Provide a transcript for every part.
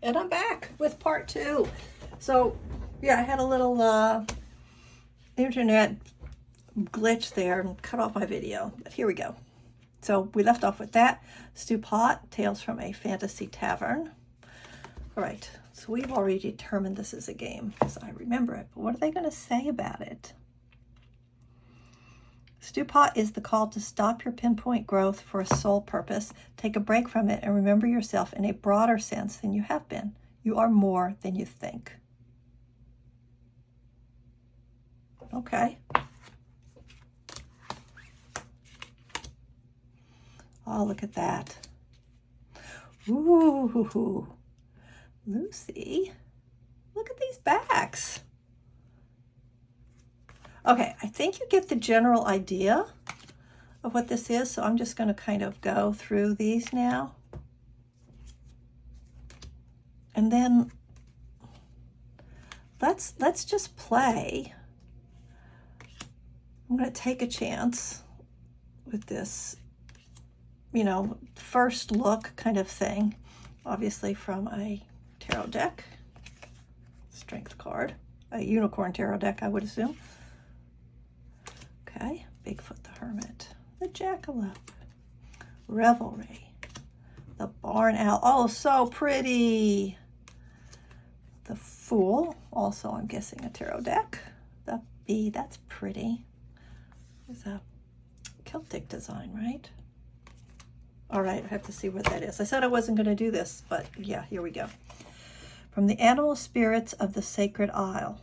And I'm back with part 2. So yeah, I had a little internet glitch there and cut off my video, but here we go. So we left off with that. Stew Pot, Tales from a Fantasy Tavern. All right, so we've already determined this is a game, so I remember it, but what are they going to say about it? Stew Pot is the call to stop your pinpoint growth for a sole purpose, take a break from it, and remember yourself in a broader sense than you have been. You are more than you think. Okay. Oh, look at that. Ooh, Lucy, look at these backs. Okay, I think you get the general idea of what this is, so I'm just going to kind of go through these now. And then let's just play. I'm going to take a chance with this, you know, first look kind of thing, obviously from a tarot deck, strength card, a unicorn tarot deck, I would assume. Okay, Bigfoot the Hermit, the Jackalope, Revelry, the Barn Owl, oh, so pretty. The Fool, also I'm guessing a tarot deck. The Bee, that's pretty. There's a Celtic design, right? All right, I have to see what that is. I said I wasn't going to do this, but yeah, here we go. From the Animal Spirits of the Sacred Isle.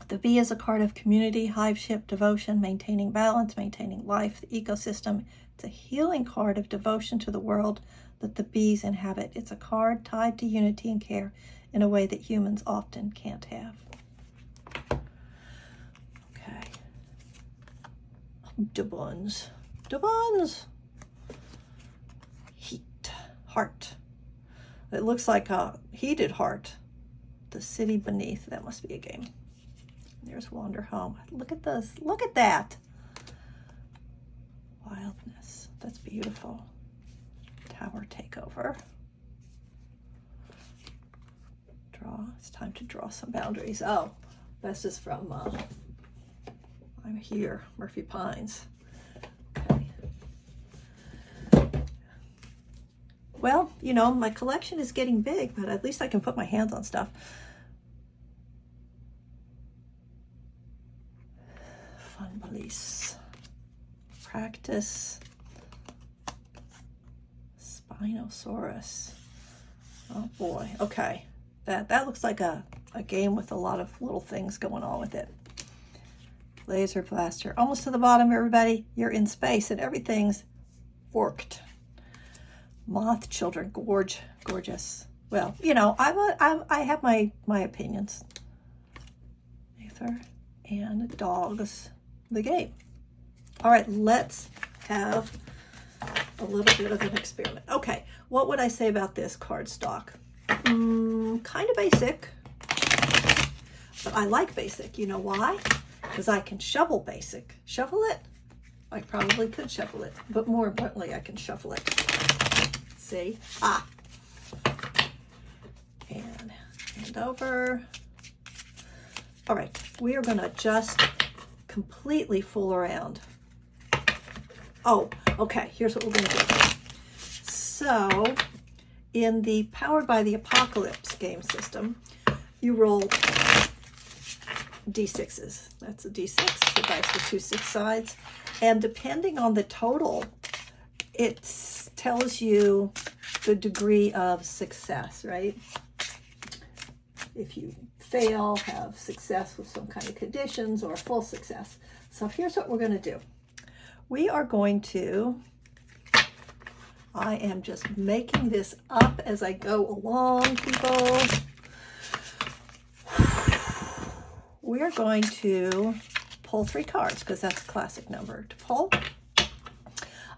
The Bee is a card of community, hiveship, devotion, maintaining balance, maintaining life, the ecosystem. It's a healing card of devotion to the world that the bees inhabit. It's a card tied to unity and care in a way that humans often can't have. Okay. Dubuns. Dubuns. Heat. Heart. It looks like a heated heart. The City Beneath. That must be a game. There's Wander Home. Look at this. Look at that. Wildness. That's beautiful. Tower Takeover. Draw. It's time to draw some boundaries. Oh, this is from I'm Here, Murphy Pines. Okay. Well, you know, my collection is getting big, but at least I can put my hands on stuff. Fun Police. Practice. Spinosaurus. Oh boy. Okay. That looks like a game with a lot of little things going on with it. Laser Blaster. Almost to the bottom, everybody. You're in space and everything's forked. Moth Children. Gorgeous. Well, you know, I have my opinions. Aether and Dogs. The game. All right, let's have a little bit of an experiment. Okay, what would I say about this cardstock? Kind of basic, but I like basic. You know why? Because I can shovel basic. Shovel it? I probably could shovel it, but more importantly, I can shuffle it. See? Ah. And hand over. All right, we are going to just completely fool around. Oh, okay, here's what we're going to do. So, in the Powered by the Apocalypse game system, you roll D6s. That's a D6, the dice with 2 6 sides. And depending on the total, it tells you the degree of success, right? If you fail, have success with some kind of conditions, or full success. So here's what we're going to do. We are going to, I am just making this up as I go along, people. We are going to pull 3 cards because that's a classic number to pull.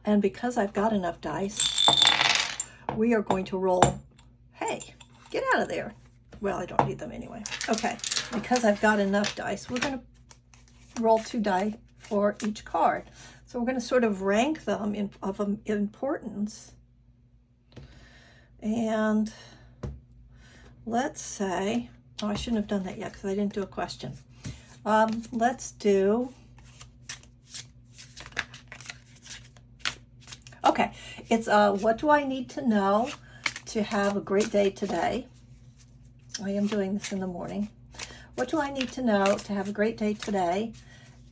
And because I've got enough dice, we are going to roll, hey, get out of there. Well, I don't need them anyway. Okay, because I've got enough dice, we're going to roll 2 die for each card. So we're going to sort of rank them of importance. And let's say, oh, I shouldn't have done that yet because I didn't do a question. Let's do, okay, it's what do I need to know to have a great day today? I am doing this in the morning. What do I need to know to have a great day today?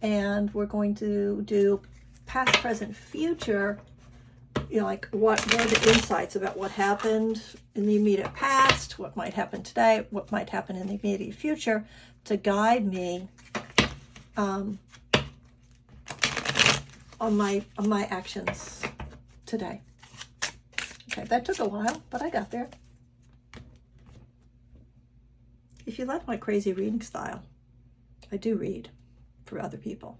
And we're going to do past, present, future, you know, like what are the insights about what happened in the immediate past, what might happen today, what might happen in the immediate future to guide me on my actions today. Okay, that took a while, but I got there. If you like my crazy reading style, I do read for other people.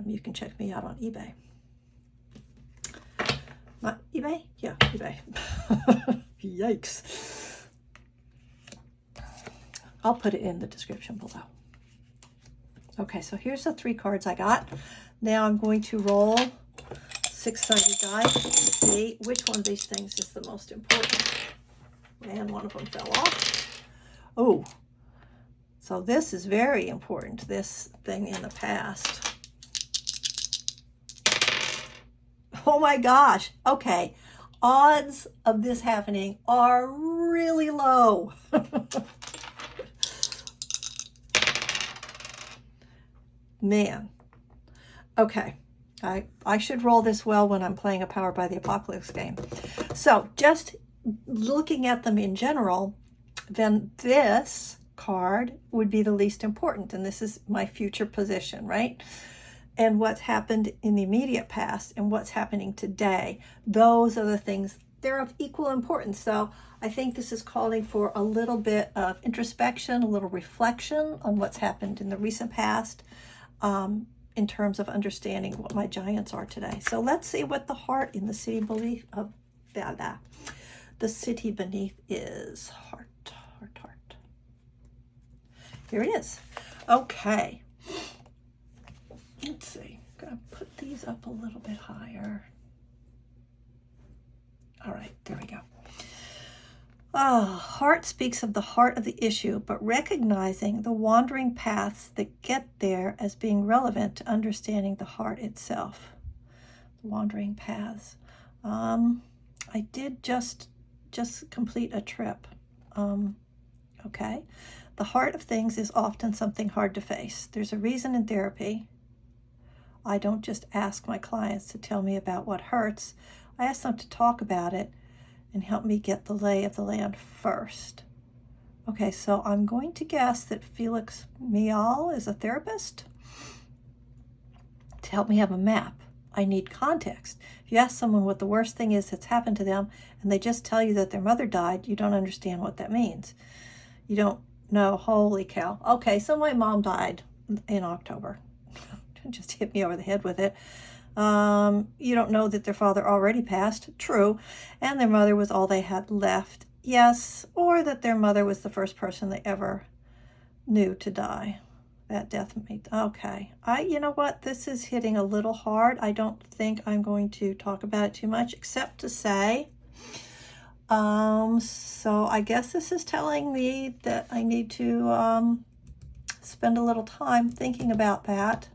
You can check me out on eBay. Not eBay? Yeah, eBay. Yikes. I'll put it in the description below. Okay, so here's the 3 cards I got. Now I'm going to roll 6-sided die to see which one of these things is the most important. And one of them fell off. Oh, so this is very important, this thing in the past. Oh my gosh. Okay. Odds of this happening are really low. Man. Okay. I should roll this well when I'm playing a Power by the Apocalypse game. So just looking at them in general, then this card would be the least important. And this is my future position, right? And what's happened in the immediate past and what's happening today. Those are the things, they're of equal importance. So I think this is calling for a little bit of introspection, a little reflection on what's happened in the recent past in terms of understanding what my giants are today. So let's see what the heart in the city beneath of the city beneath is. Heart. Here it is. Okay. Let's see. I'm going to put these up a little bit higher. All right, there we go. Heart speaks of the heart of the issue, but recognizing the wandering paths that get there as being relevant to understanding the heart itself. The wandering paths. I did just complete a trip. Okay. The heart of things is often something hard to face. There's a reason in therapy. I don't just ask my clients to tell me about what hurts. I ask them to talk about it and help me get the lay of the land first. Okay, so I'm going to guess that Felix Mial is a therapist. To help me have a map, I need context. If you ask someone what the worst thing is that's happened to them and they just tell you that their mother died, you don't understand what that means. You don't know, holy cow. Okay, so my mom died in October. Just hit me over the head with it. You don't know that their father already passed. True. And their mother was all they had left. Yes. Or that their mother was the first person they ever knew to die. That death made. Okay. You know what? This is hitting a little hard. I don't think I'm going to talk about it too much, except to say, so I guess this is telling me that I need to spend a little time thinking about that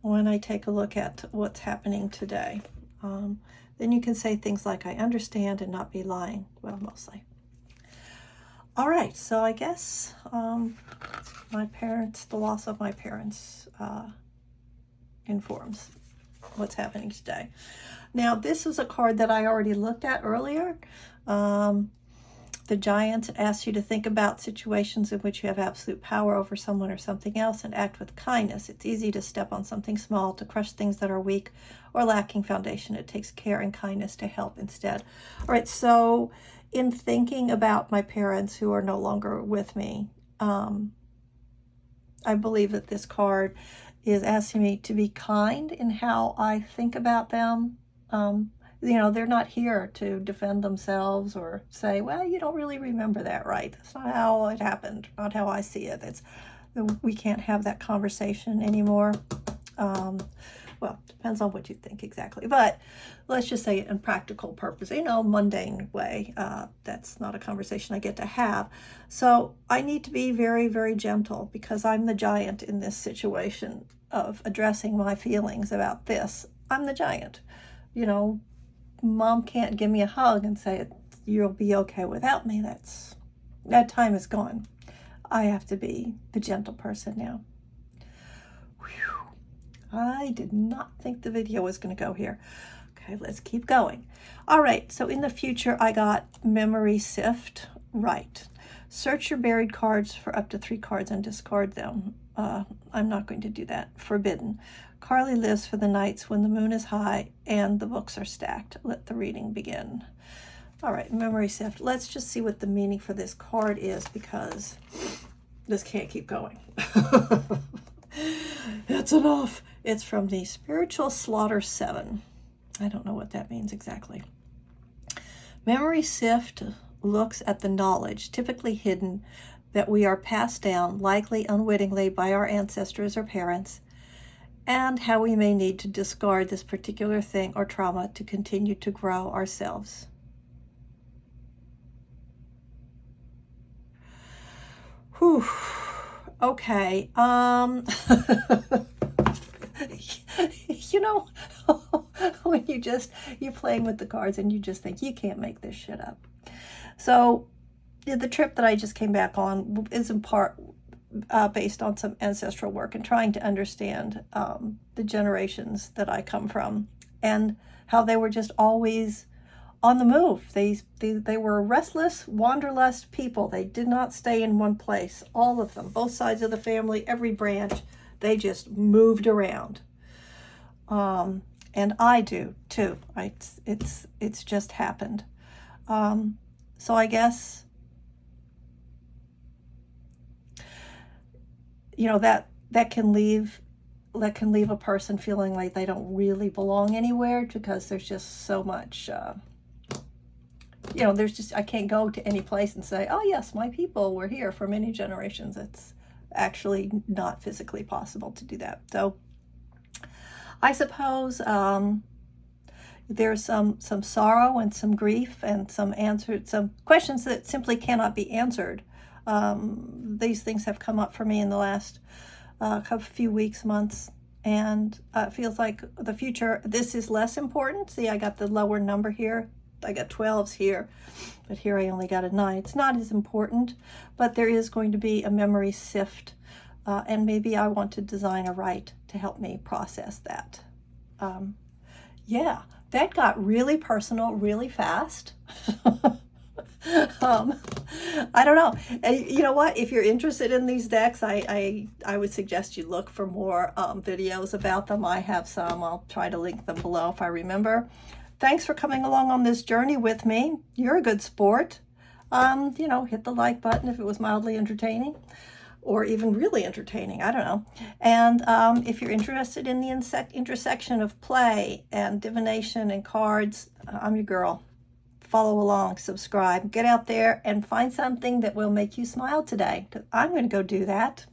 when I take a look at what's happening today. Then you can say things like, I understand and not be lying. Well, mostly. All right, so I guess the loss of my parents informs what's happening today. Now, this is a card that I already looked at earlier. The Giant asks you to think about situations in which you have absolute power over someone or something else and act with kindness. It's easy to step on something small, to crush things that are weak or lacking foundation. It takes care and kindness to help instead. All right, so in thinking about my parents who are no longer with me, I believe that this card is asking me to be kind in how I think about them. You know, they're not here to defend themselves or say, well, you don't really remember that, right? That's not how it happened, not how I see it. We can't have that conversation anymore. well, depends on what you think exactly, but let's just say in practical purpose, mundane way. That's not a conversation I get to have. So I need to be very, very gentle because I'm the giant in this situation of addressing my feelings about this. I'm the giant. Mom can't give me a hug and say, you'll be okay without me. That time is gone. I have to be the gentle person now. Whew. I did not think the video was going to go here. Okay, let's keep going. All right, so in the future, I got memory sift right. Search your buried cards for up to 3 cards and discard them. I'm not going to do that. Forbidden. Carly lives for the nights when the moon is high and the books are stacked. Let the reading begin. All right, memory sift. Let's just see what the meaning for this card is because this can't keep going. It's enough. It's from the Spiritual Slaughter 7. I don't know what that means exactly. Memory sift looks at the knowledge, typically hidden, that we are passed down, likely unwittingly, by our ancestors or parents, and how we may need to discard this particular thing or trauma to continue to grow ourselves. Whew. Okay. When you're playing with the cards and you just think you can't make this shit up. So the trip that I just came back on is in part based on some ancestral work and trying to understand the generations that I come from and how they were just always on the move. They were restless, wanderlust people. They did not stay in one place. All of them, both sides of the family, every branch, they just moved around. And I do too. It's just happened. So I guess that can leave a person feeling like they don't really belong anywhere because there's just so much. I can't go to any place and say, oh yes, my people were here for many generations. It's actually not physically possible to do that. So I suppose there's some sorrow and some grief and some questions that simply cannot be answered. These things have come up for me in the last few weeks, months, and it feels like the future, this is less important. See, I got the lower number here. I got 12s here, but here I only got a 9. It's not as important, but there is going to be a memory sift, and maybe I want to design a rite to help me process that. Yeah, that got really personal really fast. I don't know. And you know what? If you're interested in these decks, I would suggest you look for more videos about them. I have some. I'll try to link them below if I remember. Thanks for coming along on this journey with me. You're a good sport. Hit the like button if it was mildly entertaining or even really entertaining. I don't know. And if you're interested in the intersection of play and divination and cards, I'm your girl. Follow along, subscribe, get out there and find something that will make you smile today. I'm going to go do that.